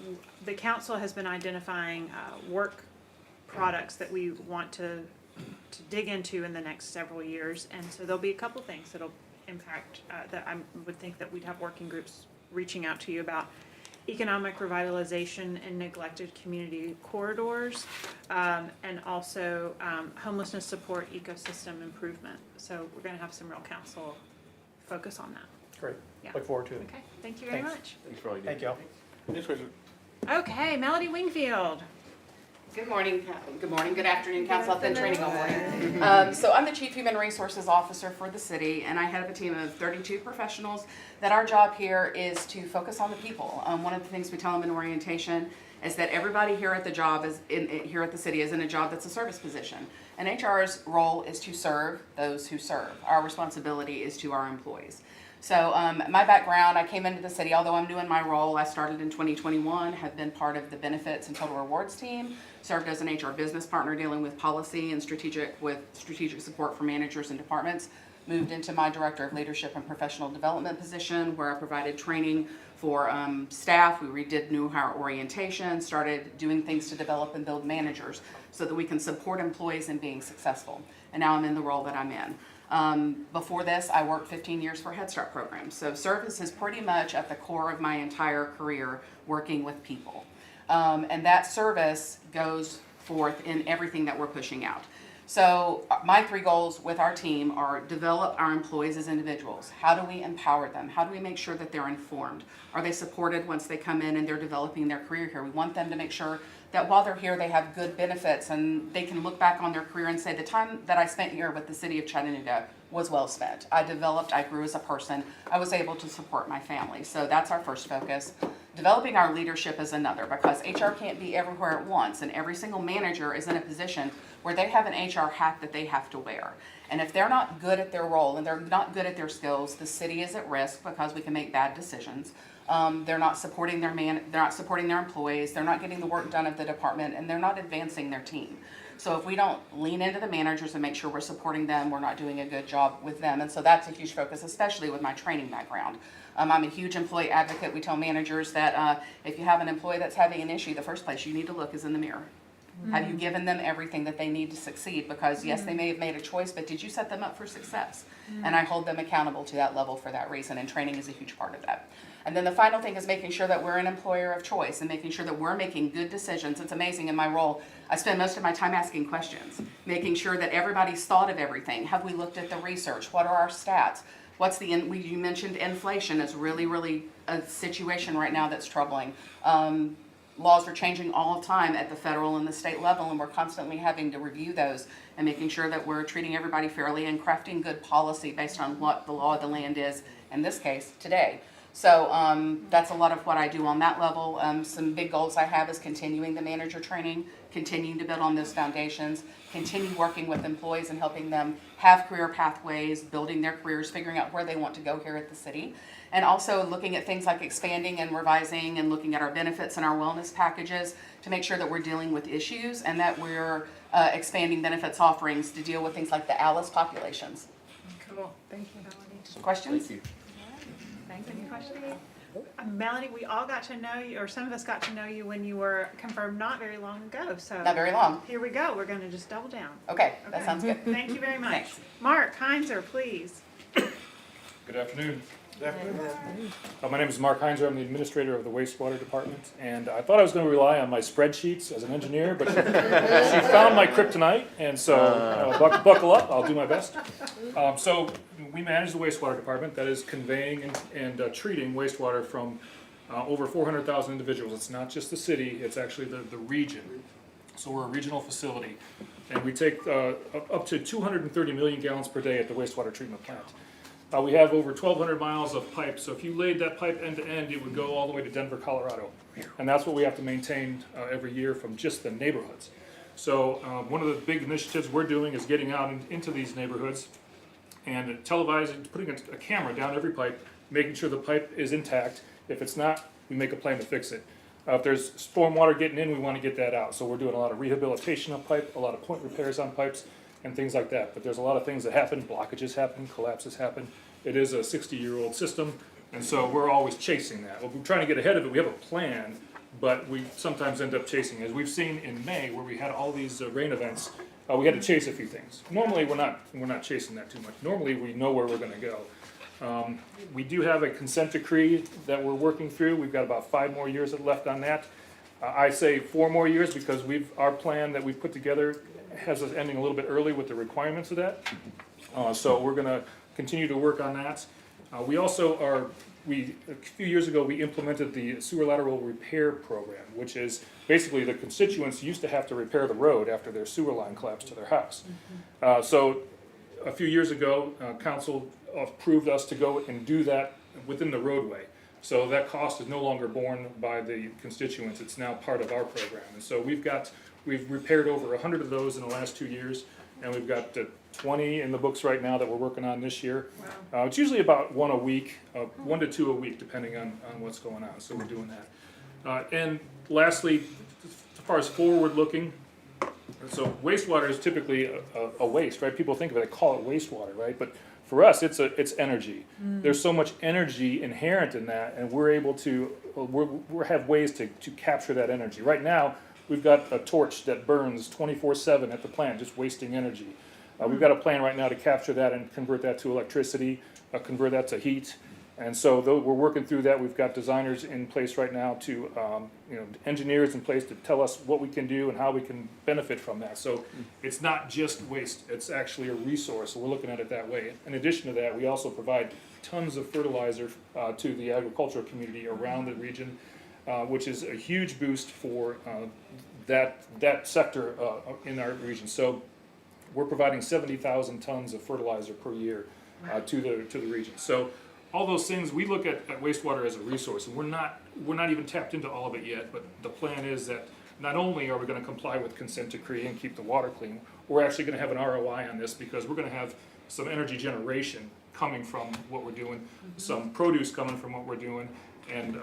the council has been identifying work products that we want to to dig into in the next several years. And so there'll be a couple things that'll impact, that I would think that we'd have working groups reaching out to you about: economic revitalization in neglected community corridors, and also homelessness support ecosystem improvement. So we're gonna have some real council focus on that. Great. Yeah. Look forward to it. Okay, thank you very Thanks. much. Thanks for all you do. Thank y'all. Okay, Melody Wingfield. Good morning, good afternoon, council. I've been training all morning. So I'm the Chief Human Resources Officer for the city, and I have a team of 32 professionals that our job here is to focus on the people. One of the things we tell them in orientation is that everybody here at the job here at the city is in a job that's a service position. And HR's role is to serve those who serve. Our responsibility is to our employees. So my background, I came into the city, although I'm new in my role, I started in 2021, have been part of the benefits and total rewards team, served as an HR business partner dealing with policy and strategic support for managers and departments, moved into my director of leadership and professional development position where I provided training for staff. We redid new hire orientation, started doing things to develop and build managers so that we can support employees in being successful. And now I'm in the role that I'm in. Before this, I worked 15 years for Head Start programs. So service is pretty much at the core of my entire career, working with people. And that service goes forth in everything that we're pushing out. So my 3 goals with our team are: develop our employees as individuals. How do we empower them? How do we make sure that they're informed? Are they supported once they come in and they're developing their career here? We want them to make sure that while they're here, they have good benefits and they can look back on their career and say, the time that I spent here with the city of Chattanooga was well spent. I developed, I grew as a person, I was able to support my family. So that's our first focus. Developing our leadership is another, because HR can't be everywhere at once, and every single manager is in a position where they have an HR hat that they have to wear. And if they're not good at their role and they're not good at their skills, the city is at risk because we can make bad decisions. They're not supporting their employees, they're not getting the work done of the department, and they're not advancing their team. So if we don't lean into the managers and make sure we're supporting them, we're not doing a good job with them. And so that's a huge focus, especially with my training background. I'm a huge employee advocate. We tell managers that if you have an employee that's having an issue, the first place you need to look is in the mirror. Have you given them everything that they need to succeed? Because yes, they may have made a choice, but did you set them up for success? And I hold them accountable to that level for that reason, and training is a huge part of that. And then the final thing is making sure that we're an employer of choice and making sure that we're making good decisions. It's amazing in my role, I spend most of my time asking questions, making sure that everybody's thought of everything. Have we looked at the research? What are our stats? You mentioned inflation is really a situation right now that's troubling. Laws are changing all the time at the federal and the state level, and we're constantly having to review those and making sure that we're treating everybody fairly and crafting good policy based on what the law of the land is, in this case, today. So that's a lot of what I do on that level. Some big goals I have is continuing the manager training, continuing to build on those foundations, continue working with employees and helping them have career pathways, building their careers, figuring out where they want to go here at the city. And also looking at things like expanding and revising and looking at our benefits and our wellness packages to make sure that we're dealing with issues and that we're expanding benefits offerings to deal with things like the ALICE populations. Cool, thank you, Melody. Questions? Thank you. Thanks. Any questions? Melody, we all got to know you, or some of us got to know you when you were confirmed not very long ago, so. Not very long. Here we go, we're gonna just double down. Okay, that sounds good. Thank you very much. Thanks. Mark Heinzer, please. Good afternoon. My name is Mark Heinzer. I'm the administrator of the Wastewater Department, and I thought I was going to rely on my spreadsheets as an engineer, but she found my kryptonite, and so buckle up. I'll do my best. So we manage the Wastewater Department, that is conveying and treating wastewater from over 400,000 individuals. It's not just the city, it's actually the region. So we're a regional facility, and we take up to 230 million gallons per day at the wastewater treatment plant. We have over 1,200 miles of pipe, so if you laid that pipe end to end, it would go all the way to Denver, Colorado. And that's what we have to maintain every year from just the neighborhoods. So one of the big initiatives we're doing is getting out into these neighborhoods and televising, putting a camera down every pipe, making sure the pipe is intact. If it's not, we make a plan to fix it. If there's storm water getting in, we want to get that out. So we're doing a lot of rehabilitation of pipe, a lot of point repairs on pipes, and things like that. But there's a lot of things that happen, blockages happen, collapses happen. It is a 60-year-old system, and so we're always chasing that. We're trying to get ahead of it. We have a plan, but we sometimes end up chasing. As we've seen in May, where we had all these rain events, we had to chase a few things. Normally, we're not chasing that too much. Normally, we know where we're gonna go. We do have a consent decree that we're working through. We've got about 5 more years left on that. I say 4 more years because our plan that we've put together has us ending a little bit early with the requirements of that. So we're gonna continue to work on that. We also a few years ago, we implemented the sewer lateral repair program, which is basically the constituents used to have to repair the road after their sewer line collapsed to their house. So a few years ago, council approved us to go and do that within the roadway. So that cost is no longer borne by the constituents, it's now part of our program. And so we've repaired over 100 of those in the last 2 years, and we've got 20 in the books right now that we're working on this year. It's usually about 1 a week, 1 to 2 a week, depending on what's going on, so we're doing that. And lastly, as far as forward looking, so wastewater is typically a waste, right? People think of it, they call it wastewater, right? But for us, it's energy. There's so much energy inherent in that, and we're able to, we have ways to capture that energy. Right now, we've got a torch that burns 24/7 at the plant, just wasting energy. We've got a plan right now to capture that and convert that to electricity, convert that to heat. And so though we're working through that, we've got designers in place right now to, engineers in place to tell us what we can do and how we can benefit from that. So it's not just waste, it's actually a resource, so we're looking at it that way. In addition to that, we also provide tons of fertilizer to the agricultural community around the region, which is a huge boost for that sector in our region. So we're providing 70,000 tons of fertilizer per year to the region. So all those things, we look at wastewater as a resource, and we're not even tapped into all of it yet, but the plan is that not only are we gonna comply with consent decree and keep the water clean, we're actually gonna have an ROI on this because we're gonna have some energy generation coming from what we're doing, some produce coming from what we're doing, and,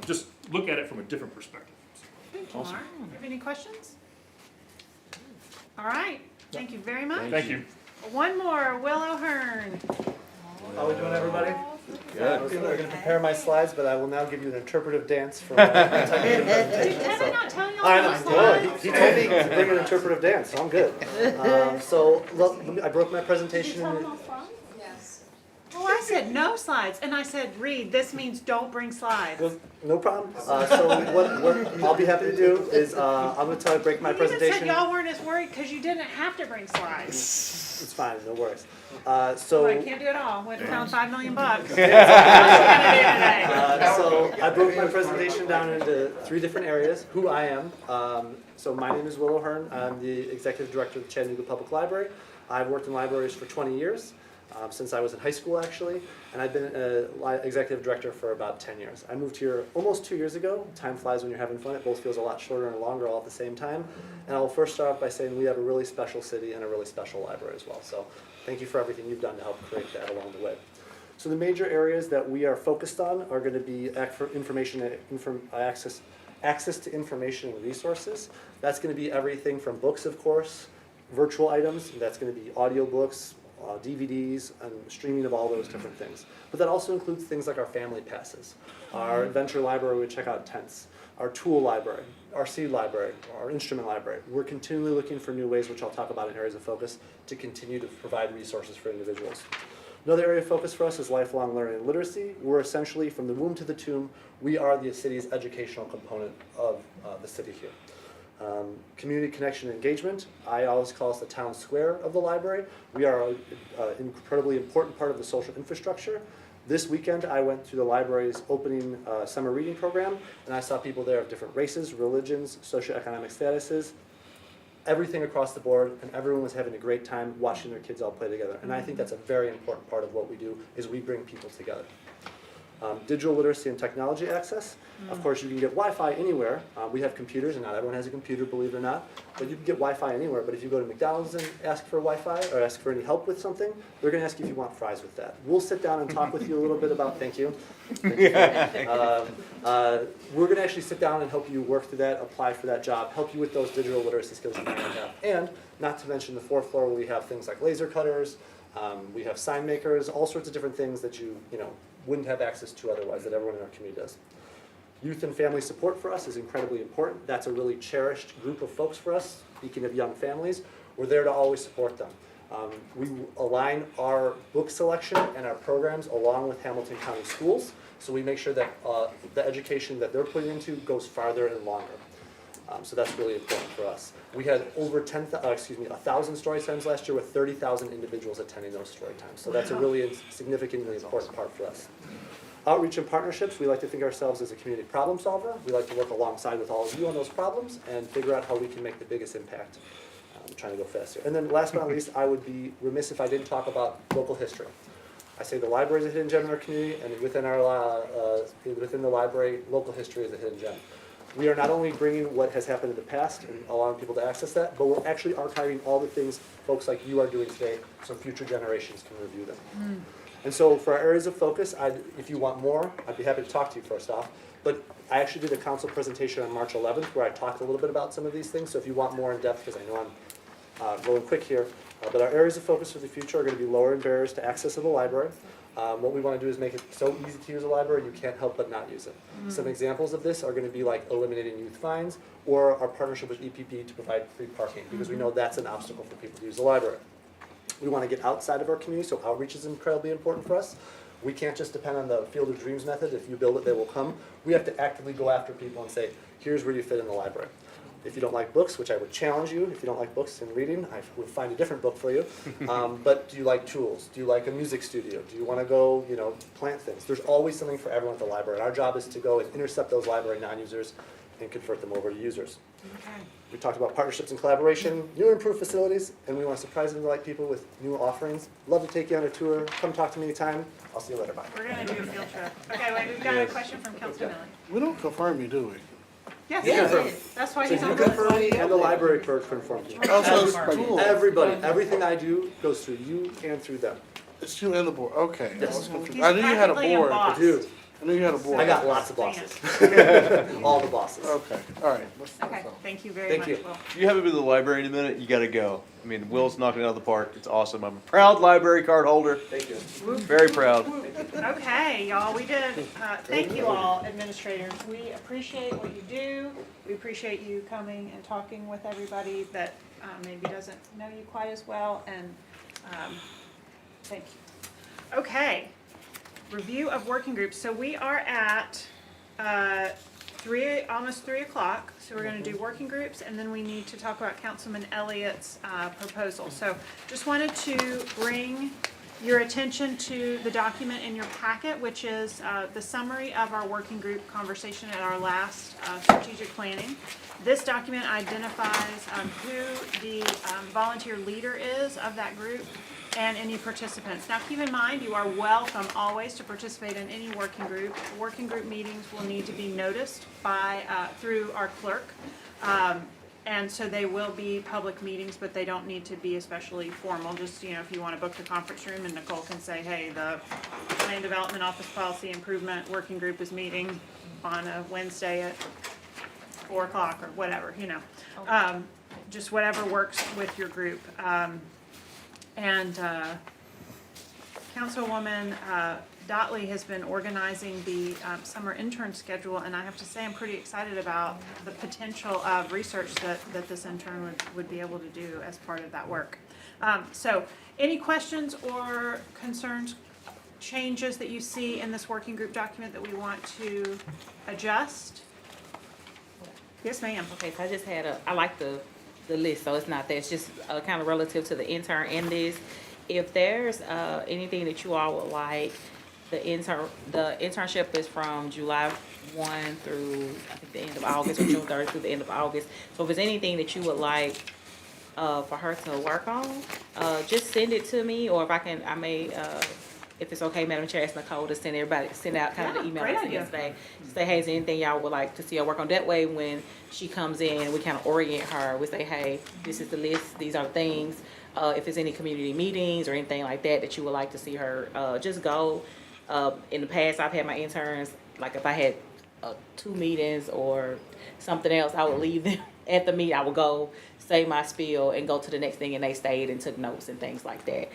just look at it from a different perspective. Thank you, Mark. Have any questions? All right, thank you very much. Thank you. One more, Will O'Hearn. How are we doing, everybody? Good. I'm going to prepare my slides, but I will now give you an interpretive dance for my presentation. Did I not tell you all I those know, slides? he told me to bring an interpretive dance, so I'm good. I broke my presentation into... Oh, I said no slides, and I said, Reed, this means don't bring slides. No problem. So what I'll be happy to do is I'm going to break my You even presentation. said y'all weren't as worried because you didn't have to bring slides. It's fine, no worries. Well, I can't do it all. Went and found $5 million. What you So I broke my presentation down into 3 different areas. Who I am. So my name is Will O'Hearn. I'm the executive director of the Chattanooga Public Library. I've worked in libraries for 20 years. Since I was in high school, actually, and I've been executive director for about 10 years. I moved here almost 2 years ago. Time flies when you're having fun. It both feels a lot shorter and longer all at the same time. And I'll first start off by saying we have a really special city and a really special library as well. So thank you for everything you've done to help create that along the way. So the major areas that we are focused on are going to be access to information and resources. That's going to be everything from books, of course, virtual items. That's going to be audiobooks, DVDs, and streaming of all those different things. But that also includes things like our family passes, our adventure library, we check out tents, our tool library, our seed library, our instrument library. We're continually looking for new ways, which I'll talk about in areas of focus, to continue to provide resources for individuals. Another area of focus for us is lifelong learning and literacy. We're essentially, from the womb to the tomb, we are the city's educational component of the city here. Community connection and engagement. I always call us the town square of the library. We are an incredibly important part of the social infrastructure. This weekend I went to the library's opening summer reading program, and I saw people there of different races, religions, socioeconomic statuses, everything across the board, and everyone was having a great time watching their kids all play together. And I think that's a very important part of what we do, is we bring people together. Digital literacy and technology access. Of course, you can get Wi-Fi anywhere. We have computers, and not everyone has a computer, believe it or not. But you can get Wi-Fi anywhere. But if you go to McDonald's and ask for Wi-Fi or ask for any help with something, they're going to ask you if you want fries with that. We'll sit down and talk with you a little bit about. Thank you. We're going to actually sit down and help you work through that, apply for that job, help you with those digital literacy skills you might have. And not to mention the 4th floor, where we have things like laser cutters. We have sign makers, all sorts of different things that you wouldn't have access to otherwise, that everyone in our community does. Youth and family support for us is incredibly important. That's a really cherished group of folks for us. Speaking of young families, We're there to always support them. We align our book selection and our programs along with Hamilton County Schools, so we make sure that the education that they're putting into goes farther and longer. So that's really important for us. We had over 1,000 story times last year with 30,000 individuals attending those story times. So that's a really significantly important part for us. Outreach and partnerships, we like to think of ourselves as a community problem solver. We like to work alongside with all of you on those problems and figure out how we can make the biggest impact. Trying to go faster. And then last but not least, I would be remiss if I didn't talk about local history. I say the library is a hidden gem in our community, and within the library, local history is a hidden gem. We are not only bringing what has happened in the past and allowing people to access that, but we're actually archiving all the things folks like you are doing today so future generations can review them. And so for our areas of focus, if you want more, I'd be happy to talk to you first off. But I actually did a council presentation on March 11th where I talked a little bit about some of these things. So if you want more in depth, because I know I'm going quick here, but our areas of focus for the future are going to be lowering barriers to access to the library. What we want to do is make it so easy to use a library you can't help but not use it. Some examples of this are going to be like eliminating youth fines or our partnership with EPP to provide free parking, because we know that's an obstacle for people to use the library. We want to get outside of our community, so outreach is incredibly important for us. We can't just depend on the Field of Dreams method. If you build it, they will come. We have to actively go after people and say, here's where you fit in the library. If you don't like books, which I would challenge you, if you don't like books and reading, I would find a different book for you. But do you like tools? Do you like a music studio? Do you want to go, plant things? There's always something for everyone at the library. And our job is to go and intercept those library non-users and convert them over to users. Okay. We talked about partnerships and collaboration, new and improved facilities, and we want to surprise and delight people with new offerings. Love to take you on a tour. Come talk to me anytime. I'll see you later. Bye. We're going to do a field trip. Okay, wait, we've got a question from Councilman Miller. We don't confirm you, do we? Yes, Yeah. that's why So he's you on the confirm list. me and the library clerk confirm you. Oh, so it's cool. Everybody, everything I do goes through you and through them. It's you and the board, okay. I was confused. He's I knew you had a practically a board. boss. I do. I knew you had a board. I got lots of bosses. All the bosses. Okay, all right. Okay, thank you very Thank much, you. Will. If you haven't been to the library in a minute, you gotta go. I mean, Will's knocking it out of the park. It's awesome. I'm a proud library card holder. Thank you. Very proud. Okay, y'all, we did, thank you all, administrators. We appreciate what you do. We appreciate you coming and talking with everybody that maybe doesn't know you quite as well, and thank you. Okay, review of working groups. So we are at almost 3 o'clock, so we're gonna do working groups, and then we need to talk about Councilman Elliott's proposal. So just wanted to bring your attention to the document in your packet, which is the summary of our working group conversation at our last strategic planning. This document identifies who the volunteer leader is of that group and any participants. Now keep in mind, you are welcome always to participate in any working group. Working group meetings will need to be noticed by through our clerk. And so they will be public meetings, but they don't need to be especially formal. Just, if you want to book the conference room and Nicole can say, hey, the Land Development Office Policy Improvement Working Group is meeting on a Wednesday at 4 o'clock or whatever, just whatever works with your group. Councilwoman Dotley has been organizing the summer intern schedule, and I have to say I'm pretty excited about the potential of research that this intern would be able to do as part of that work. So any questions or concerns, changes that you see in this working group document that we want to adjust? Yes, ma'am. Okay, so I just had I like the list, so it's not that, it's just kind of relative to the intern in this. If there's anything that you all would like, the internship is from July 1 through, I think, the end of August, or June 30th through the end of August. So if there's anything that you would like for her to work on, just send it to me, or if I may, if it's okay, Madam Chair, ask Nicole to send out kind of the email I sent yesterday. Say, hey, is there anything y'all would like to see her work on? That way, when she comes in, we kind of orient her. We say, hey, this is the list, these are the things. If there's any community meetings or anything like that you would like to see her, just go. In the past, I've had my interns, like if I had 2 meetings or something else, I would leave them at the meeting. I would go say my spiel and go to the next thing, and they stayed and took notes and things like that.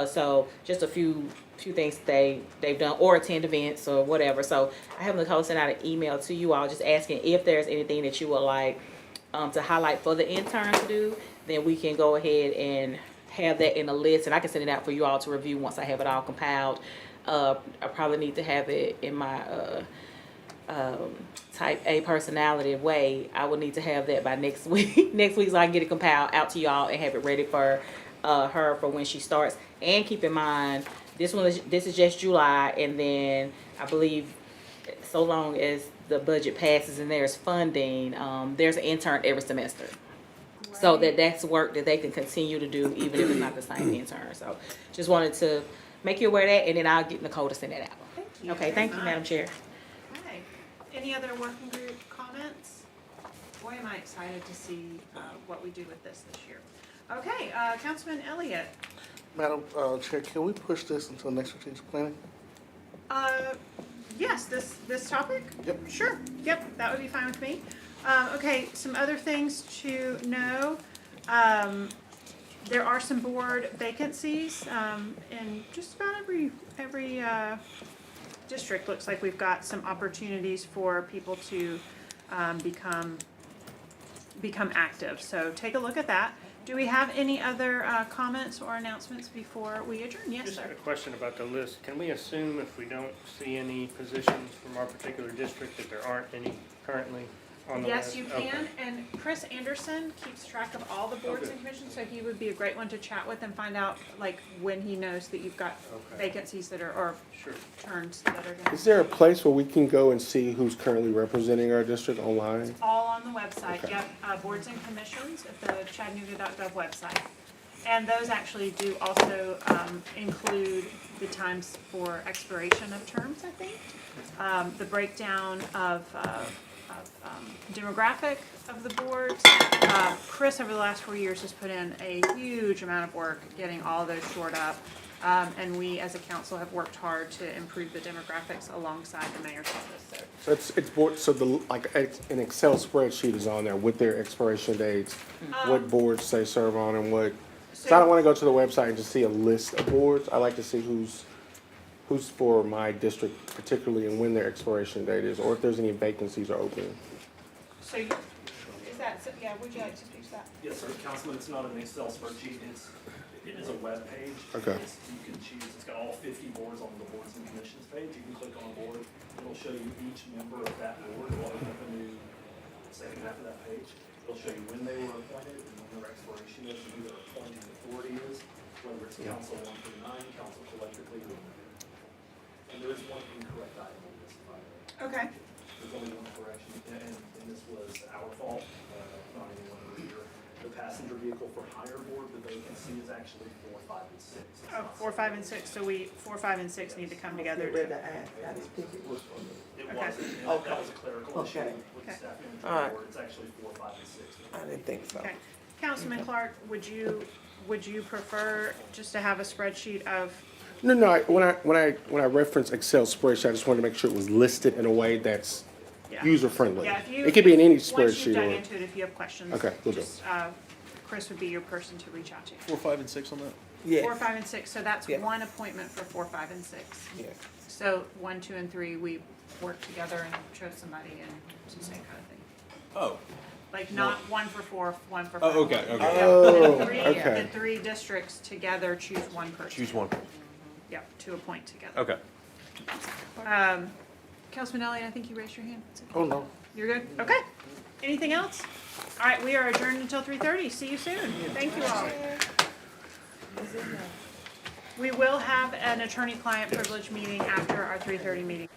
So just a few things they've done, or attend events or whatever. So I have Nicole send out an email to you all just asking if there's anything that you would like to highlight for the intern to do. then we can go ahead and have that in a list, and I can send it out for you all to review once I have it all compiled. I probably need to have it in my type A personality way. I will need to have that by next week. Next week, so I can get it compiled out to y'all and have it ready for her for when she starts. And keep in mind, this is just July, and then I believe so long as the budget passes and there's funding, there's an intern every semester. So that's work that they can continue to do even if it's not the same intern. So just wanted to make you aware of that, and then I'll get Nicole to send it out. Thank you. Okay, thank you, Madam Chair. Okay. Any other working group comments? Boy, am I excited to see what we do with this year. Okay, Councilman Elliott. Madam Chair, can we push this until next strategic planning? Yes, this topic? Yep. Sure, yep, that would be fine with me. Okay, some other things to know. There are some board vacancies in just about every district. Looks like we've got some opportunities for people to become active. So take a look at that. Do we have any other comments or announcements before we adjourn? Yes, Just sir. had a question about the list. Can we assume if we don't see any positions from our particular district that there aren't any currently on the Yes, list? you Okay. can, and Chris Anderson keeps track of all the boards and commissions, so he would be a great one to chat with and find out, like, when he knows that you've got vacancies that are, or Sure. turns that are gonna. Is there a place where we can go and see who's currently representing our district online? All on the website, Okay. yep, boards and commissions at the Chattanooga.gov website. And those actually do also include the times for expiration of terms, I think. The breakdown of demographic of the boards. Chris, over the last 4 years, has put in a huge amount of work getting all of those shored up. And we, as a council, have worked hard to improve the demographics alongside the mayor's office. So it's board, so an Excel spreadsheet is on there with their expiration dates, what boards they serve on and what. So I don't want to go to the website and just see a list of boards. I like to see who's for my district particularly and when their expiration date is, or if there's any vacancies or openings. So is that, yeah, would you like to speak to that? Yes, sir, Councilman, it's not an Excel spreadsheet, it is a web page. Okay. You can choose, it's got all 50 boards on the boards and commissions page. You can click on a board, it'll show you each member of that board. It'll open up a new second half of that page. It'll show you when they were appointed and when their expiration is, and who their appointing authority is, whether it's council 1 through 9, council collectively. And there is one incorrect item on this file. Okay. There's only one correction, and this was our fault, not anyone over here. The passenger vehicle for hire board, the vacancy is actually 4, 5, and 6. It's Oh, not 4, 5, and 6, so 4, 5, and 6 need to come together. Read the ad, I just pick it. It Okay. wasn't, and Okay. that was a clerical issue Okay. with the Okay. staff All right. board. It's actually 4, 5, and 6. I didn't think so. Okay. Councilman Clark, would you prefer just to have a spreadsheet of, No, when I reference Excel spreadsheet, I just wanted to make sure it was listed in a way that's yeah. user friendly. Yeah, if you. It could be in any Once you've spreadsheet dug or. into it, if you have questions. Okay, will do. Just, Chris would be your person to reach out to. 4, 5, and 6 on that? Yeah. 4, 5, and 6, so that's Yeah. one appointment for 4, 5, and 6. Yeah. So 1, 2, and 3, we work together and chose somebody and it's the same kind of thing. Oh. Like not 1 for 4, 1 for 5. Oh, okay, okay. Yeah, Oh, the three- okay. The 3 districts together choose one person. Choose one. Yep, to appoint together. Okay. Councilman Elliott, I think you raised your hand. Oh, no. You're good? Okay. Anything else? All right, we are adjourned until 3:30. See you soon. Thank you all. We will have an attorney-client privilege meeting after our 3:30 meeting.